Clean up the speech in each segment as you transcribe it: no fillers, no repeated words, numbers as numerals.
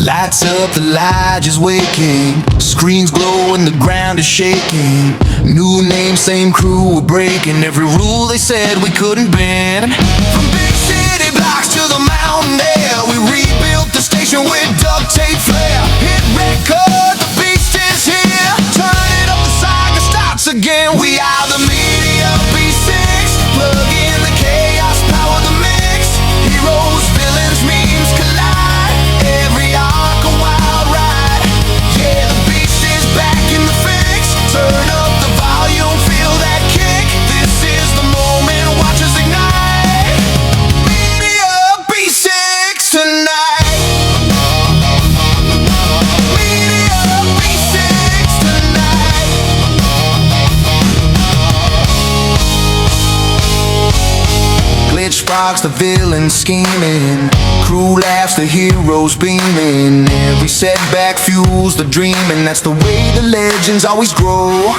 Lights up, the light is waking. Screens glow and the ground is shaking. New name, same crew, we're breaking every rule they said we couldn't bend. From big city blocks to the mountain air, we rebuilt the station with duct tape flair. Hit record, the beast is here. Turn it up, the saga starts again. We are the media B6. Plug in the chaos, power the mix. Heroes, villains, memes collide. Every arc a wild ride. Yeah, the beast is back in the fix. Turn up the volume, feel that kick. This is the moment, watch us ignite. Media B6 tonight. Media B6 tonight. Glitch sparks, the villain scheming. Crew laughs, the heroes beaming. Every setback fuels the dream, and that's the way the legends always grow.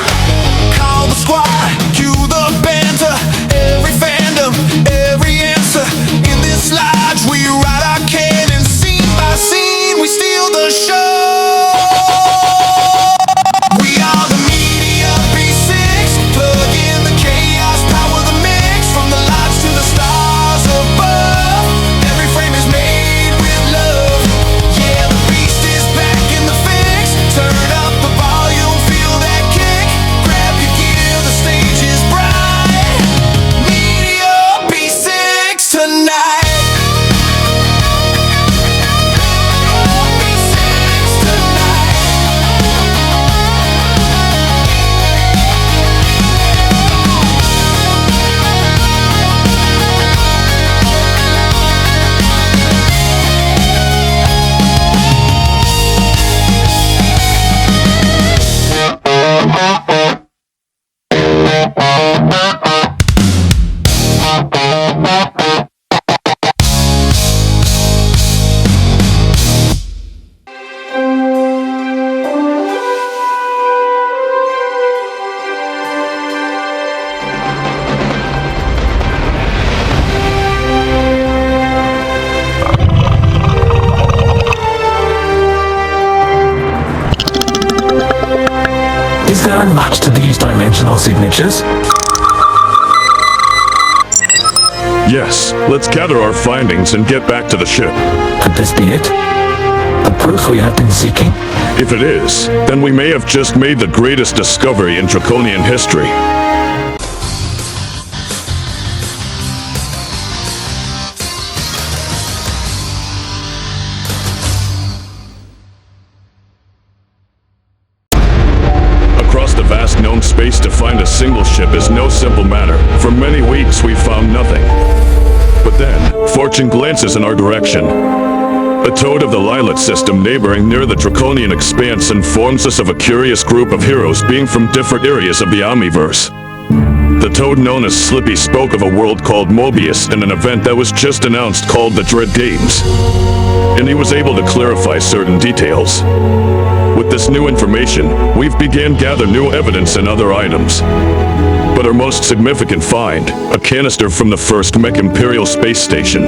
Call the squad, cue the banter. Every fandom, every answer. In this lodge we write our canon. Scene by scene we steal the show. We are the media B6. Plug in the chaos, power the mix. From the lights to the stars above, every frame is made with love. Yeah, the beast is back in the fix. Turn up the volume, feel that kick. Grab your gear, the stage is bright. Media B6 tonight. B6 tonight. Is there a match to these dimensional signatures? Yes, let's gather our findings and get back to the ship. Could this be it? The proof we have been seeking? If it is, then we may have just made the greatest discovery in Draconian history. Across the vast known space to find a single ship is no simple matter. For many weeks we found nothing. But then, fortune glances in our direction. A toad of the Lilat system neighboring near the Draconian expanse informs us of a curious group of heroes being from different areas of the Omniverse. The toad known as Slippy spoke of a world called Mobius and an event that was just announced called the Dredd Games. And he was able to clarify certain details. With this new information, we've began gather new evidence and other items. But our most significant find, a canister from the first Mech Imperial space station.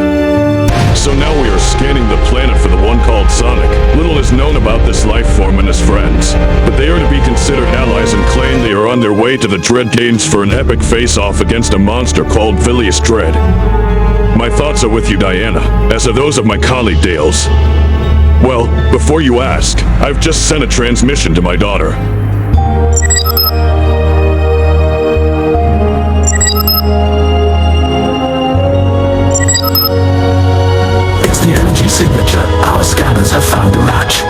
So now we are scanning the planet for the one called Sonic. Little is known about this life form and his friends, but they are to be considered allies and claim they are on their way to the Dredd Games for an epic face-off against a monster called Vilius Dredd. My thoughts are with you, Diana, as are those of my colleague Dales. Well, before you ask, I've just sent a transmission to my daughter. The energy signature. Our scanners have found a match.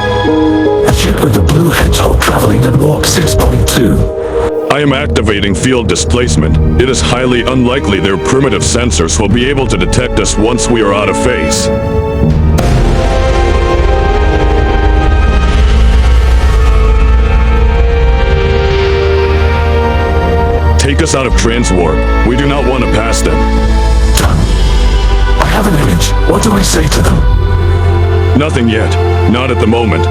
A ship with the blue hedgehog traveling at warp 6.2. I am activating field displacement. It is highly unlikely their primitive sensors will be able to detect us once we are out of phase. take us out of trance warp. We do not want to pass them. Done. I have an image. What do I say to them? Nothing yet. Not at the moment.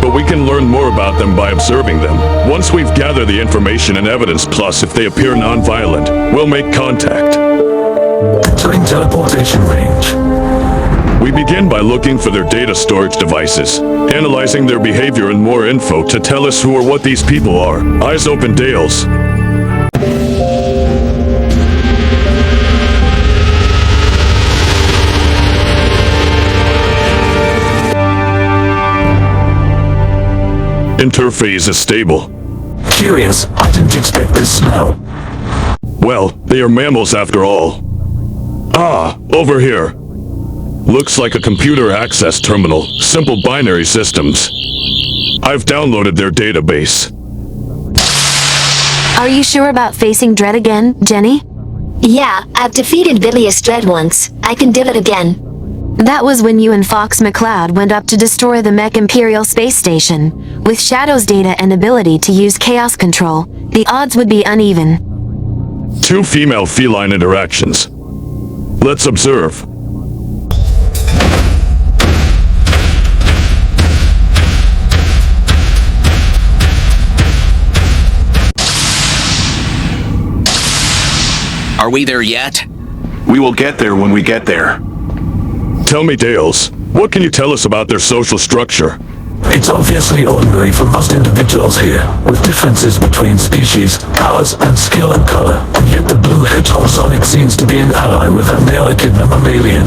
But we can learn more about them by observing them. Once we've gathered the information and evidence, plus if they appear non-violent, we'll make contact. Entering teleportation range. We begin by looking for their data storage devices, analyzing their behavior and more info to tell us who or what these people are. Eyes open, Dales. Interface is stable. Curious, I didn't expect this smell. Well, they are mammals after all. Ah, over here. Looks like a computer access terminal. Simple binary systems. I've downloaded their database. Are you sure about facing Dredd again, Jenny? Yeah, I've defeated Bilious Dredd once. I can do it again. That was when you and Fox McCloud went up to destroy the Mech Imperial Space Station. With Shadow's data and ability to use chaos control, the odds would be uneven. 2 female feline interactions. Let's observe. Are we there yet? We will get there when we get there. Tell me, Dales, what can you tell us about their social structure? It's obviously ordinary for most individuals here, with differences between species, powers, and skill and color, and yet the blue hedgehog Sonic seems to be an ally with a male echidna mammalian.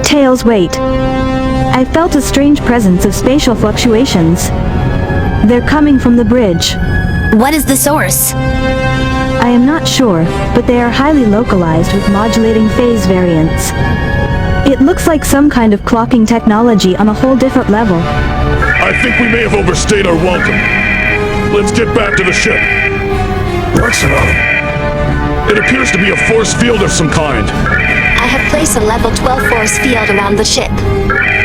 Tails, wait. I felt a strange presence of spatial fluctuations. They're coming from the bridge. What is the source? I am not sure, but they are highly localized with modulating phase variants. It looks like some kind of clocking technology on a whole different level. I think we may have overstayed our welcome. Let's get back to the ship. What's wrong? It appears to be a force field of some kind. I have placed a level 12 force field around the ship.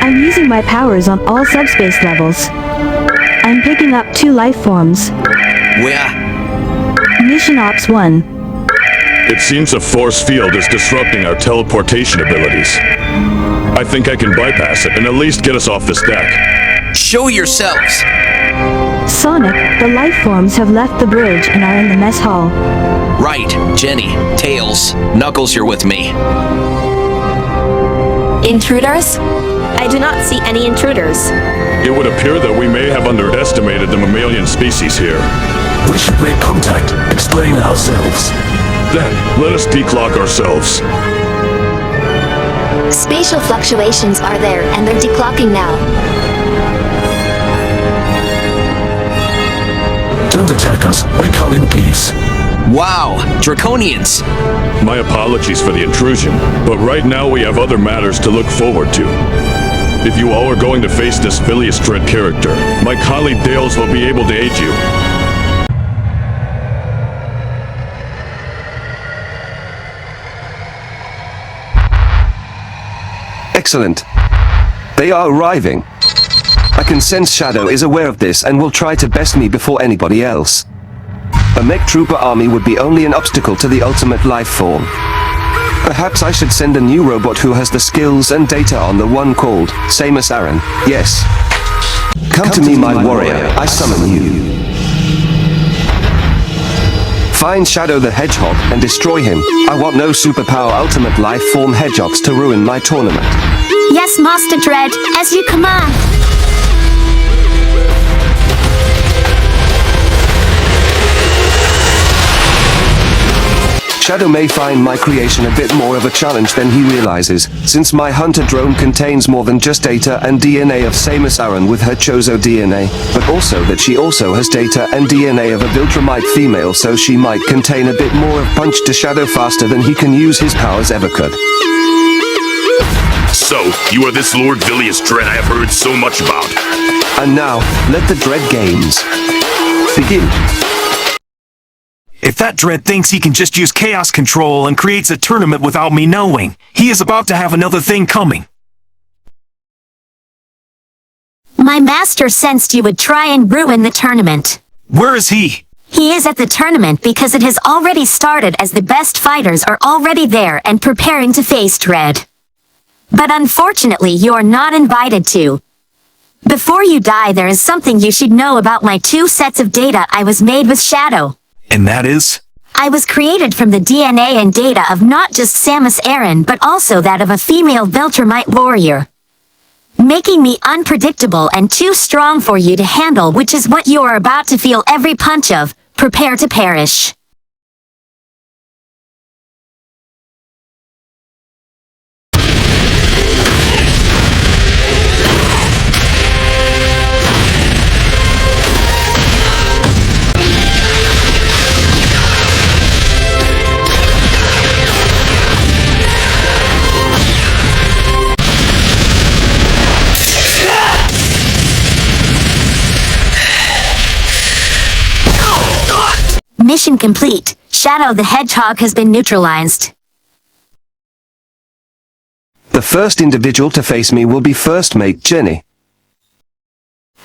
I'm using my powers on all subspace levels. I'm picking up 2 life forms. Where? Mission Ops 1. It seems a force field is disrupting our teleportation abilities. I think I can bypass it and at least get us off this deck. Show yourselves! Sonic, the life forms have left the bridge and are in the mess hall. Right, Jenny, Tails, Knuckles, you're with me. Intruders? I do not see any intruders. It would appear that we may have underestimated the mammalian species here. We should make contact, explain ourselves. Then, let us declock ourselves. Spatial fluctuations are there, and they're declocking now. Don't attack us, we call in peace. Wow, Draconians! My apologies for the intrusion, but right now we have other matters to look forward to. If you all are going to face this Bilious Dredd character, my colleague Dales will be able to aid you. Excellent. They are arriving. I can sense Shadow is aware of this and will try to best me before anybody else. A mech trooper army would be only an obstacle to the ultimate life form. Perhaps I should send a new robot who has the skills and data on the one called Samus Aran. Yes. Come to me, my warrior. I summon you. Find Shadow the Hedgehog and destroy him. I want no superpower ultimate life form hedgehogs to ruin my tournament. Yes, Master Dredd, as you command. Shadow may find my creation a bit more of a challenge than he realizes, since my hunter drone contains more than just data and DNA of Samus Aran with her Chozo DNA, but also that she also has data and DNA of a Viltrumite female, so she might contain a bit more of punch to Shadow faster than he can use his powers ever could. So, you are this Lord Bilious Dredd I have heard so much about. And now, let the Dredd Games begin. If that Dredd thinks he can just use chaos control and creates a tournament without me knowing, he is about to have another thing coming. My master sensed you would try and ruin the tournament. Where is he? He is at the tournament because it has already started as the best fighters are already there and preparing to face Dredd. But unfortunately you are not invited to. Before you die, there is something you should know about my 2 sets of data I was made with Shadow. And that is? I was created from the DNA and data of not just Samus Aran but also that of a female Viltrumite warrior. Making me unpredictable and too strong for you to handle, which is what you are about to feel every punch of. Prepare to perish. Mission complete. Shadow the Hedgehog has been neutralized. The first individual to face me will be first mate Jenny.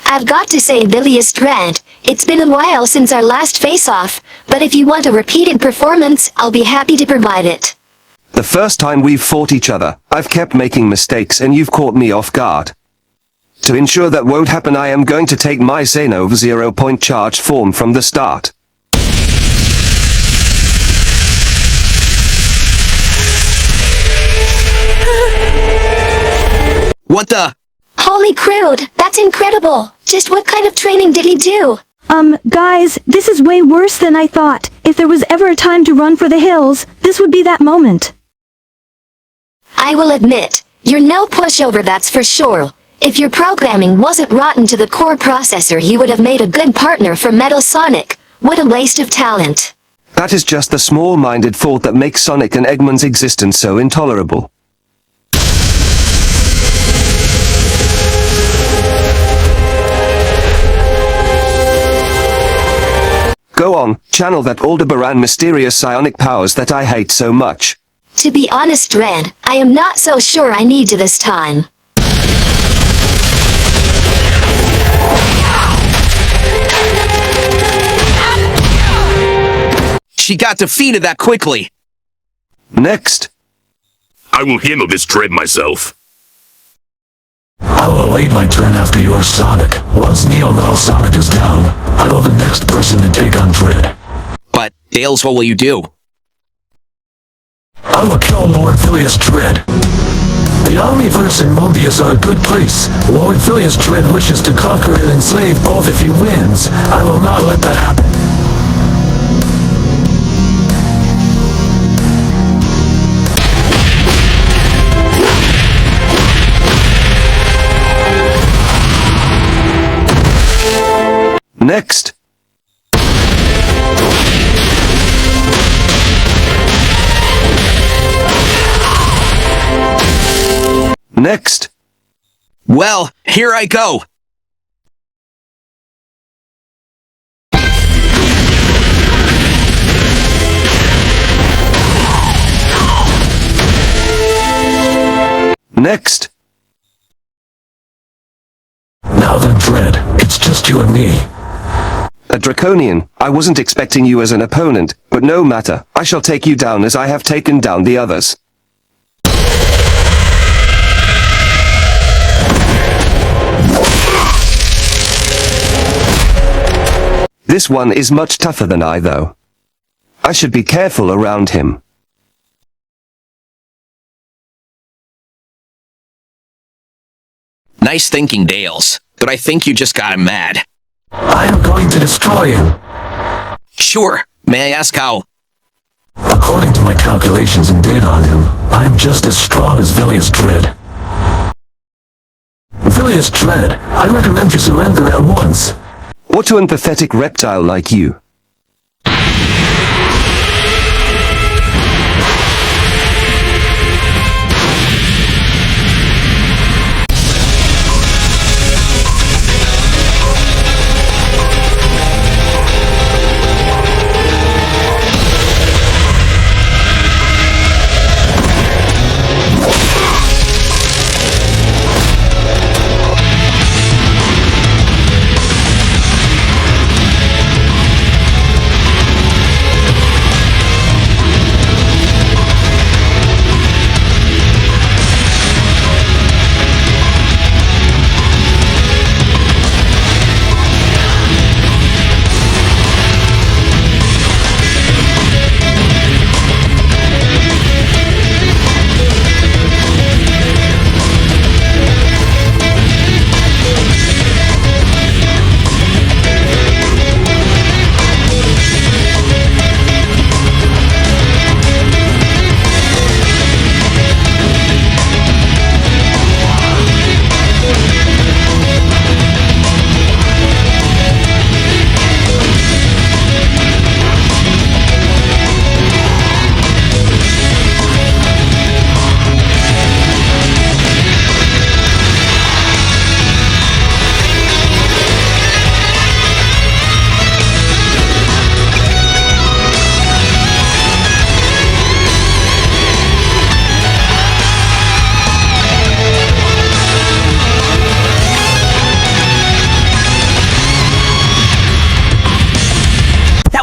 I've got to say, Bilious Dredd, it's been a while since our last face-off, but if you want a repeated performance, I'll be happy to provide it. The first time we've fought each other, I've kept making mistakes and you've caught me off guard. To ensure that won't happen, I am going to take my Xenova 0-point charged form from the start. What the? Holy crude, that's incredible! Just what kind of training did he do? Guys, this is way worse than I thought. If there was ever a time to run for the hills, this would be that moment. I will admit, you're no pushover, that's for sure. If your programming wasn't rotten to the core processor, you would have made a good partner for Metal Sonic. What a waste of talent. That is just the small-minded thought that makes Sonic and Eggman's existence so intolerable. Go on, channel that Aldebaran mysterious psionic powers that I hate so much. To be honest, Dredd, I am not so sure I need to this time. She got defeated that quickly. Next. I will handle this Dredd myself. I will await my turn after yours, Sonic. Once Neo-Metal Sonic is down, I will be the next person to take on Dredd. But, Dales, what will you do? I will kill Lord Phileas Dredd. The Omniverse and Mobius are a good place. Lord Phileas Dredd wishes to conquer and enslave both if he wins. I will not let that happen. Next. Next. Well, here I go. Next. Now then, Dredd, it's just you and me. A Draconian, I wasn't expecting you as an opponent, but no matter, I shall take you down as I have taken down the others. This one is much tougher than I, though. I should be careful around him. Nice thinking, Dales, but I think you just got him mad. I am going to destroy him. Sure. May I ask how? According to my calculations and data on him, I am just as strong as Phileas Dredd. Phileas Dredd, I recommend you surrender at once. Or to an pathetic reptile like you.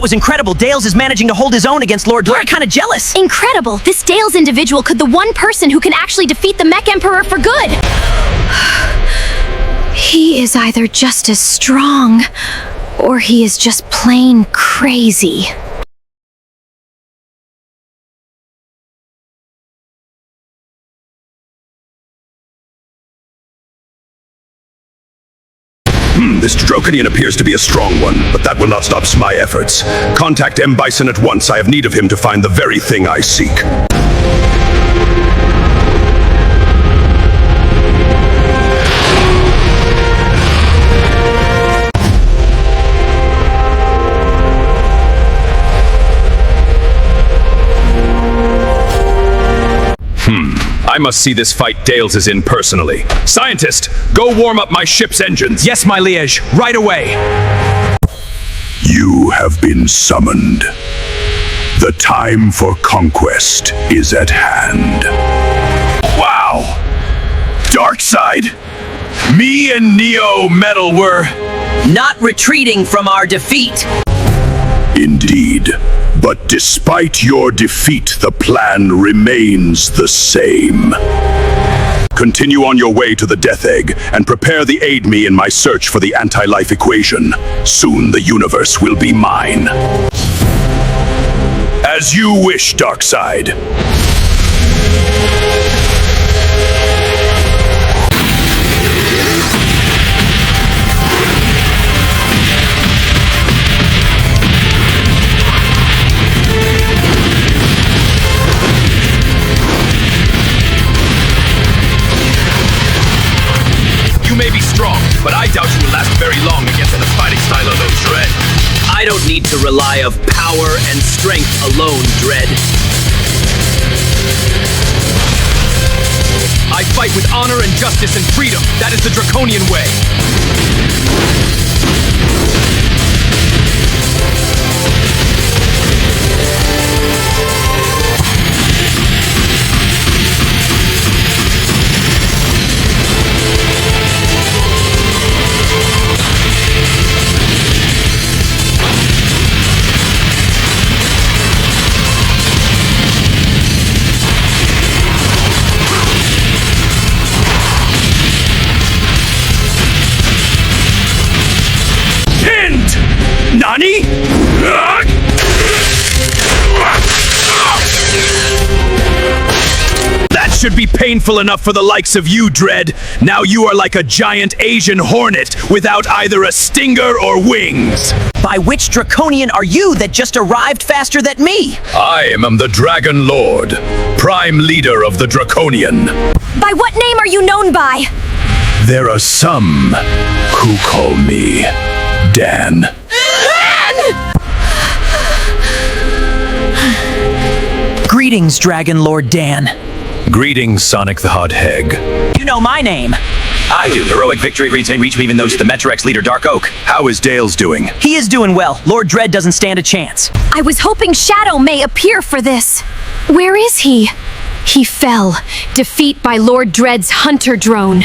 was incredible. Dales is managing to hold his own against Lord Dredd. Kinda jealous. Incredible! This Dales individual could the one person who can actually defeat the Mech Emperor for good! He is either just as strong, or he is just plain crazy. This Draconian appears to be a strong one, but that will not stop my efforts. Contact M. Bison at once. I have need of him to find the very thing I seek. I must see this fight Dales is in personally. Scientist, go warm up my ship's engines. Yes, my liege, right away. You have been summoned. The time for conquest is at hand. Wow! Darkseid! Me and Neo Metal were... Not retreating from our defeat. Indeed. But despite your defeat, the plan remains the same. Continue on your way to the Death Egg, and prepare the aid me in my search for the anti-life equation. Soon the universe will be mine. As you wish, Darkseid. May be strong, but I doubt you will last very long against the fighting style of those Dredd. I don't need to rely of power and strength alone, Dredd. I fight with honor and justice and freedom. That is the Draconian way. Nani? That should be painful enough for the likes of you, Dredd. Now you are like a giant Asian hornet without either a stinger or wings. By which Draconian are you that just arrived faster than me? I am the Dragon Lord, prime leader of the Draconian. By what name are you known by? There are some who call me Dan. Greetings, Dragon Lord Dan. Greetings, Sonic the Hodgehog. You know my name. I do. Heroic victory reach even those to the Metrex leader Dark Oak. How is Dales doing? He is doing well. Lord Dredd doesn't stand a chance. I was hoping Shadow may appear for this. Where is he? He fell. Defeat by Lord Dredd's hunter drone.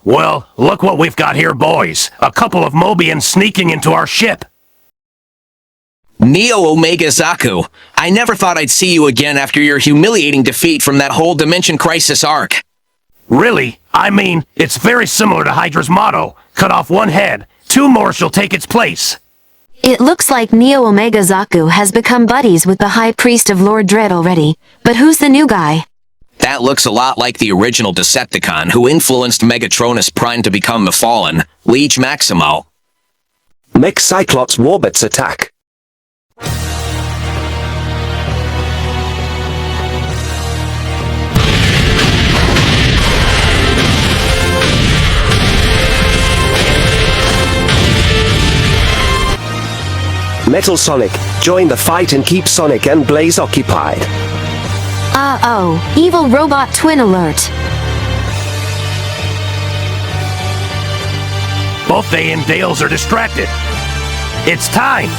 Well, look what we've got here, boys. A couple of Mobians sneaking into our ship. Neo Omega Zaku, I never thought I'd see you again after your humiliating defeat from that whole Dimension Crisis arc. Really? I mean, it's very similar to Hydra's motto. Cut off one head, two more shall take its place. It looks like Neo Omega Zaku has become buddies with the High Priest of Lord Dredd already. But who's the new guy? That looks a lot like the original Decepticon who influenced Megatronus Prime to become the Fallen, Liege Maximo. Mech Cyclops Warbits attack. Metal Sonic, join the fight and keep Sonic and Blaze occupied. Uh-oh, evil robot twin alert. Both they and Dales are distracted. It's time.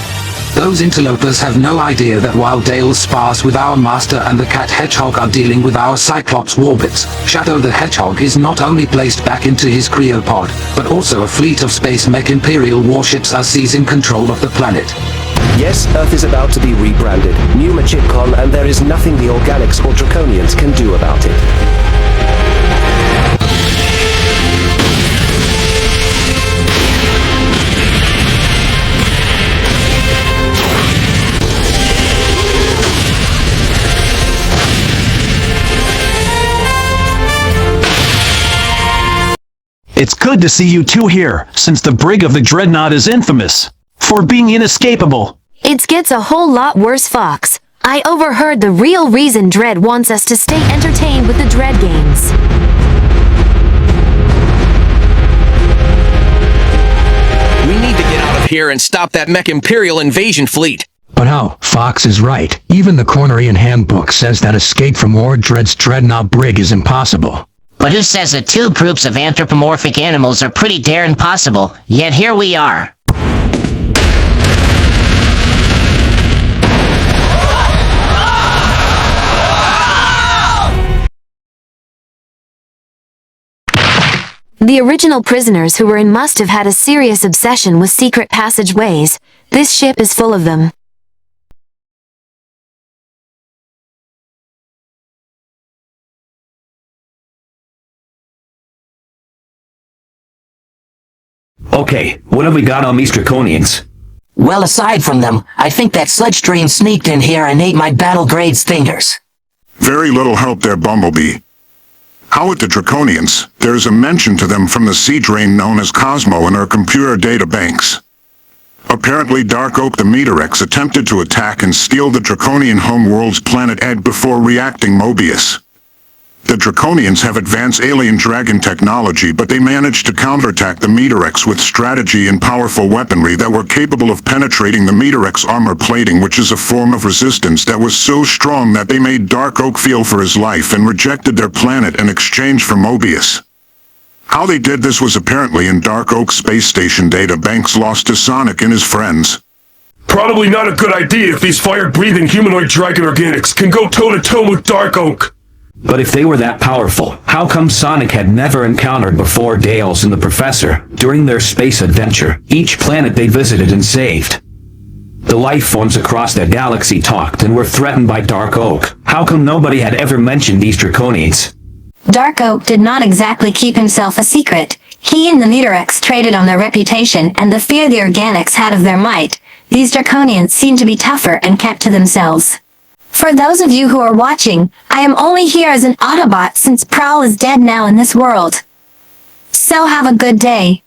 Those interlopers have no idea that while Dale spars with our master and the Cat Hedgehog are dealing with our Cyclops warbits, Shadow the Hedgehog is not only placed back into his cryopod, but also a fleet of space mech Imperial warships are seizing control of the planet. Yes, Earth is about to be rebranded, new Machipcon, and there is nothing the Organics or Draconians can do about it. It's good to see you two here, since the brig of the Dreadnought is infamous for being inescapable. It gets a whole lot worse, Fox. I overheard the real reason Dredd wants us to stay entertained with the Dredd games. We need to get out of here and stop that mech Imperial invasion fleet. But how? Fox is right. Even the Cornerian handbook says that escape from Lord Dredd's Dreadnought brig is impossible. But who says that two groups of anthropomorphic animals are pretty darn possible? Yet here we are. The original prisoners who were in must have had a serious obsession with secret passageways. This ship is full of them. Okay, what have we got on these Draconians? Well, aside from them, I think that sludge train sneaked in here and ate my battle grades fingers. Very little help there, Bumblebee. How with the Draconians? There's a mention to them from the sea drain known as Cosmo in our computer data banks. Apparently Dark Oak the Meterex attempted to attack and steal the Draconian homeworld's planet Ed before reacting Mobius. The Draconians have advanced alien dragon technology, but they managed to counterattack the Meterex with strategy and powerful weaponry that were capable of penetrating the Meterex armor plating, which is a form of resistance that was so strong that they made Dark Oak feel for his life and rejected their planet in exchange for Mobius. How they did this was apparently in Dark Oak space station data banks lost to Sonic and his friends. Probably not a good idea if these fire-breathing humanoid dragon organics can go toe-to-toe with Dark Oak. But if they were that powerful, how come Sonic had never encountered before Dales and the Professor during their space adventure, each planet they visited and saved? The life forms across their galaxy talked and were threatened by Dark Oak. How come nobody had ever mentioned these Draconians? Dark Oak did not exactly keep himself a secret. He and the Meterex traded on their reputation and the fear the Organics had of their might. These Draconians seemed to be tougher and kept to themselves. For those of you who are watching, I am only here as an Autobot since Prowl is dead now in this world. So have a good day.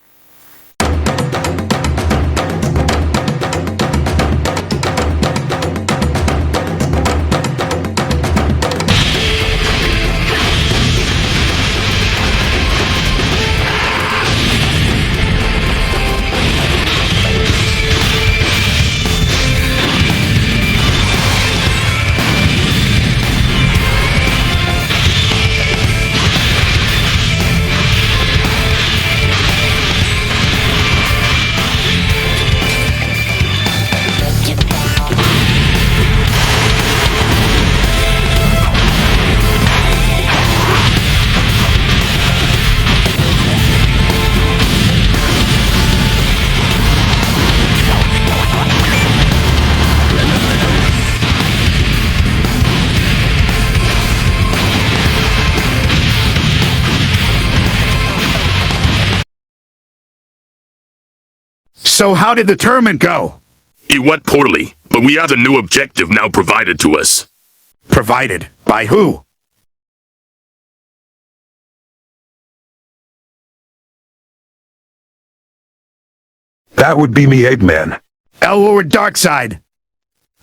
So how did the tournament go? It went poorly, but we have a new objective now provided to us. Provided? By who? That would be me, Eggman. Elwood Darkseid.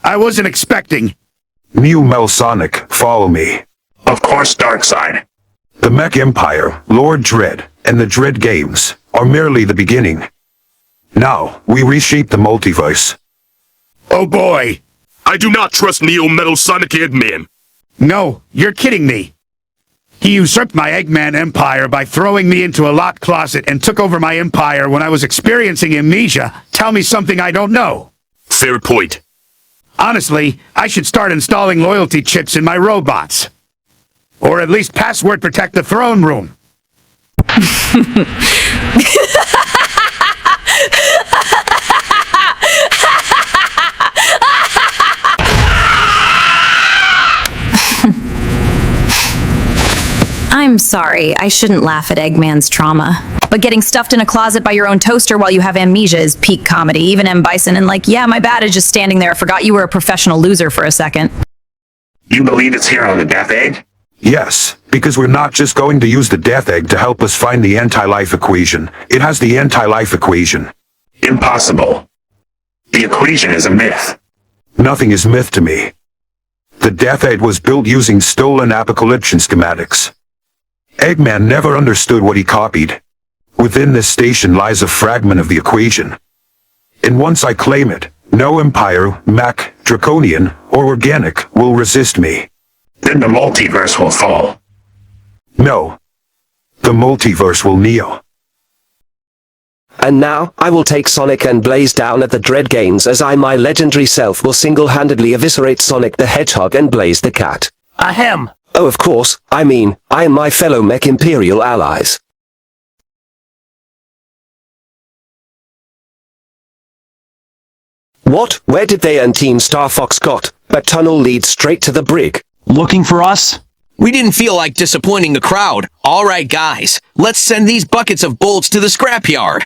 I wasn't expecting. Mew Melsonic, follow me. Of course, Darkseid. The Mech Empire, Lord Dredd, and the Dredd Games are merely the beginning. Now, we reshape the multiverse. Oh boy! I do not trust Neo Metal Sonic Eggman. No, you're kidding me. He usurped my Eggman empire by throwing me into a locked closet and took over my empire when I was experiencing amnesia. Tell me something I don't know. Fair point. Honestly, I should start installing loyalty chips in my robots. Or at least password protect the throne room. I'm sorry, I shouldn't laugh at Eggman's trauma. But getting stuffed in a closet by your own toaster while you have amnesia is peak comedy. Even M. Bison and like, yeah, my bad is just standing there. Forgot you were a professional loser for a second. You believe it's here on the Death Egg? Yes, because we're not just going to use the Death Egg to help us find the anti-life equation. It has the anti-life equation. Impossible. The equation is a myth. Nothing is myth to me. The Death Egg was built using stolen apocalypse schematics. Eggman never understood what he copied. Within this station lies a fragment of the equation. And once I claim it, no Empire, Mech, Draconian, or Organic will resist me. Then the multiverse will fall. No. The multiverse will kneel. And now, I will take Sonic and Blaze down at the Dredd Games as I my legendary self will single-handedly eviscerate Sonic the Hedgehog and Blaze the Cat. Ahem. Oh, of course, I am my fellow Mech Imperial allies. What? Where did they and Team Star Fox got? That tunnel leads straight to the brig. Looking for us? We didn't feel like disappointing the crowd. All right, guys, let's send these buckets of bolts to the scrapyard.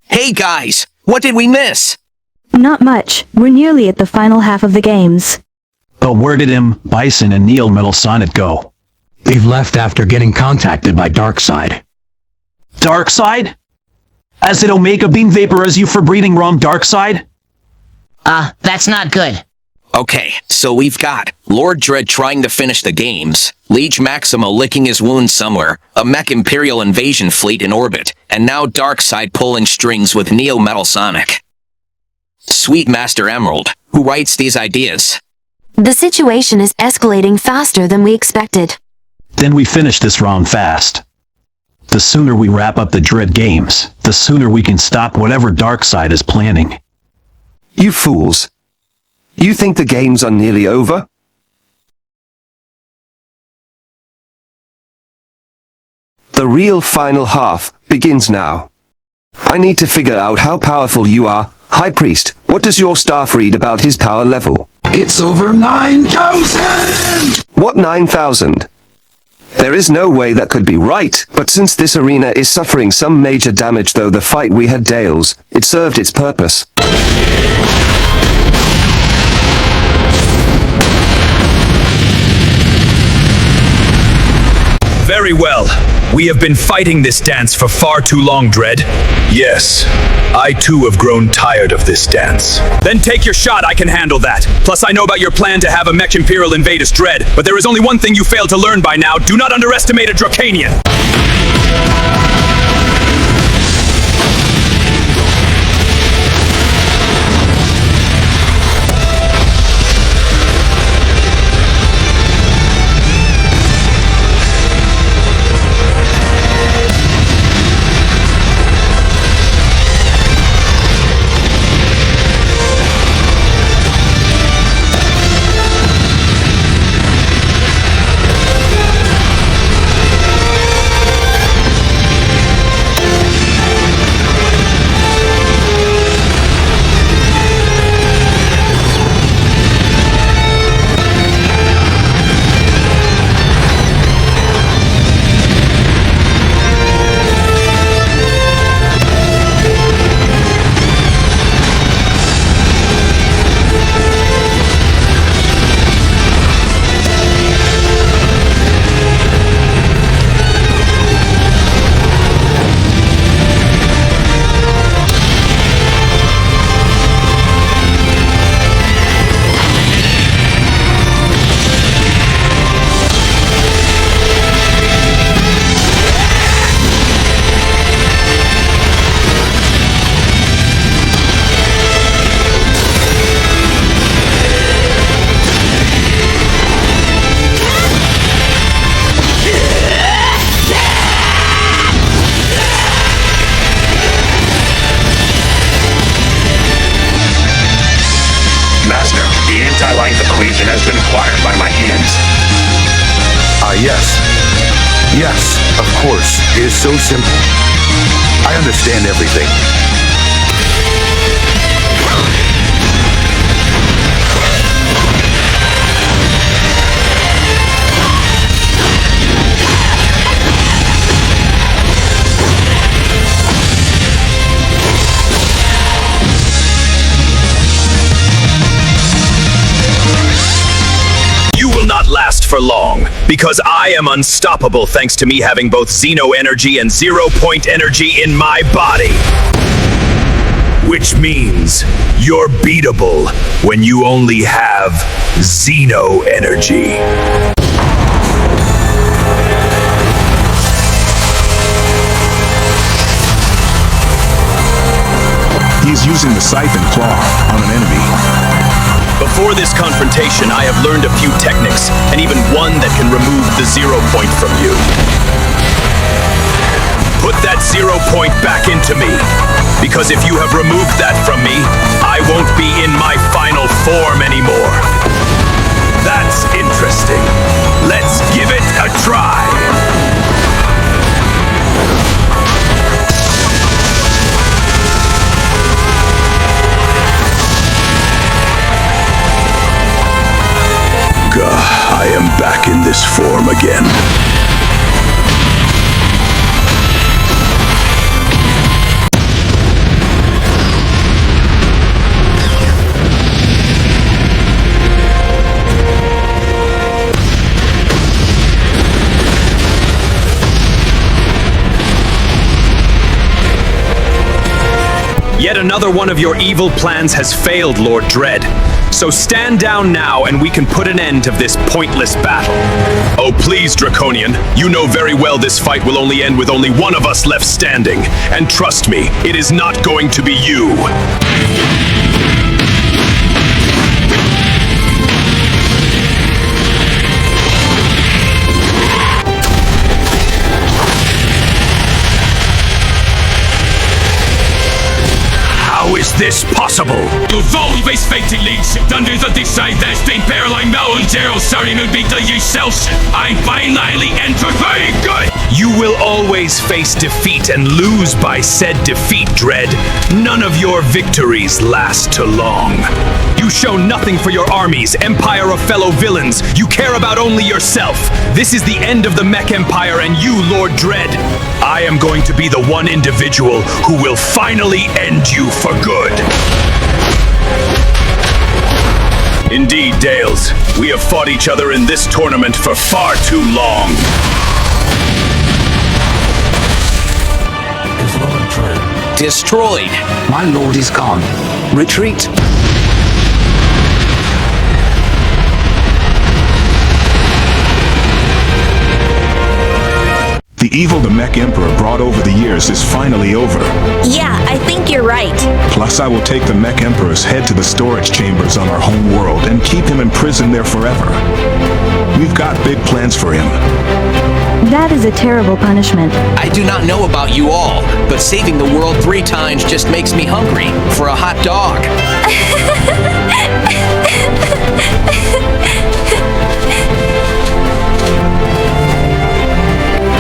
Hey guys, what did we miss? Not much. We're nearly at the final half of the games. But where did M. Bison and Neil Metal Sonic go? They've left after getting contacted by Darkseid. Darkseid? As did Omega Beam vaporize you for breeding wrong Darkseid? That's not good. Okay, so we've got Lord Dredd trying to finish the games, Liege Maximo licking his wounds somewhere, a Mech Imperial invasion fleet in orbit, and now Darkseid pulling strings with Neo Metal Sonic. Sweet Master Emerald, who writes these ideas? The situation is escalating faster than we expected. Then we finish this round fast. The sooner we wrap up the Dredd Games, the sooner we can stop whatever Darkseid is planning. You fools. You think the games are nearly over? The real final half begins now. I need to figure out how powerful you are. High Priest, what does your staff read about his power level? It's over 9,000! What 9,000? There is no way that could be right, but since this arena is suffering some major damage though the fight we had Dales, it served its purpose. Very well. We have been fighting this dance for far too long, Dredd. Yes, I too have grown tired of this dance. Then take your shot, I can handle that. Plus I know about your plan to have a Mech Imperial invade us, Dredd. But there is only one thing you failed to learn by now. Do not underestimate a Dracanian. Yes, of course. It is so simple. I understand everything. Last for long, because I am unstoppable thanks to me having both Xeno energy and 0-point energy in my body. Which means you're beatable when you only have Xeno energy. He's using the siphon claw on an enemy. Before this confrontation, I have learned a few techniques, and even one that can remove the 0-point from you. Put that 0-point back into me, because if you have removed that from me, I won't be in my final form anymore. That's interesting. Let's give it a try. I am back in this form again. Yet another one of your evil plans has failed, Lord Dredd. So stand down now and we can put an end to this pointless battle. Oh please, Draconian. You know very well this fight will only end with only one of us left standing. And trust me, it is not going to be you. How is this possible? You've always fighting leads. Dungeons of decide there's been Paralyzed Metal and Zero starting to beat the yourselves. I'm finally entered very good. You will always face defeat and lose by said defeat, Dredd. None of your victories last too long. You show nothing for your armies, empire of fellow villains. You care about only yourself. This is the end of the Mech Empire and you, Lord Dredd. I am going to be the one individual who will finally end you for good. Indeed, Dales. We have fought each other in this tournament for far too long. Destroyed. My lord is gone. Retreat. The evil the Mech Emperor brought over the years is finally over. Yeah, I think you're right. Plus, I will take the Mech Emperor's head to the storage chambers on our home world and keep him imprisoned there forever. We've got big plans for him. That is a terrible punishment. I do not know about you all, but saving the world 3 times just makes me hungry for a hot dog.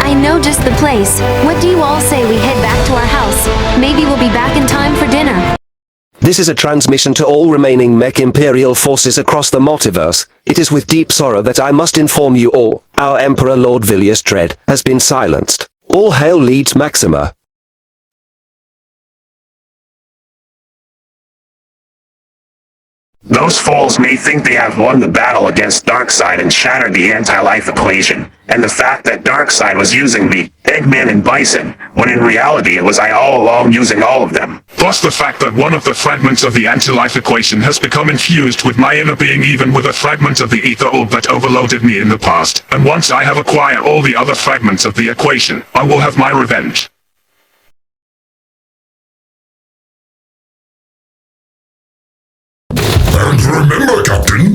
I know just the place. What do you all say we head back to our house? Maybe we'll be back in time for dinner. This is a transmission to all remaining Mech Imperial forces across the multiverse. It is with deep sorrow that I must inform you all, our Emperor Lord Villius Dredd has been silenced. All hail Leeds Maxima. Those fools may think they have won the battle against Darkseid and shattered the anti-life equation, and the fact that Darkseid was using me, Eggman and Bison, when in reality it was I all along using all of them. Plus the fact that one of the fragments of the anti-life equation has become infused with my inner being, even with a fragment of the ether orb that overloaded me in the past. And once I have acquired all the other fragments of the equation, I will have my revenge. And remember, Captain,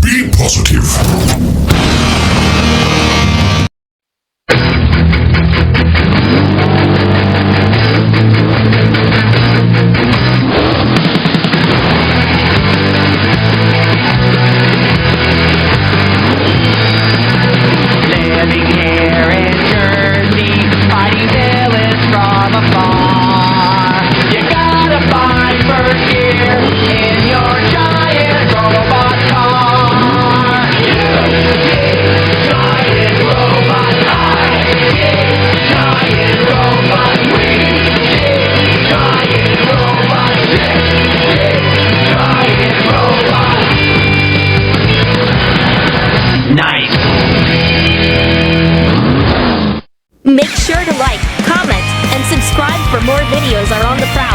be positive. Living here in Jersey, fighting villains from afar. You gotta find first gear in your giant robot car. Giant robot eyes, giant robot wings, giant robot jets, giant robot. Nice. Make sure to like, comment, and subscribe for more videos are on the prowl.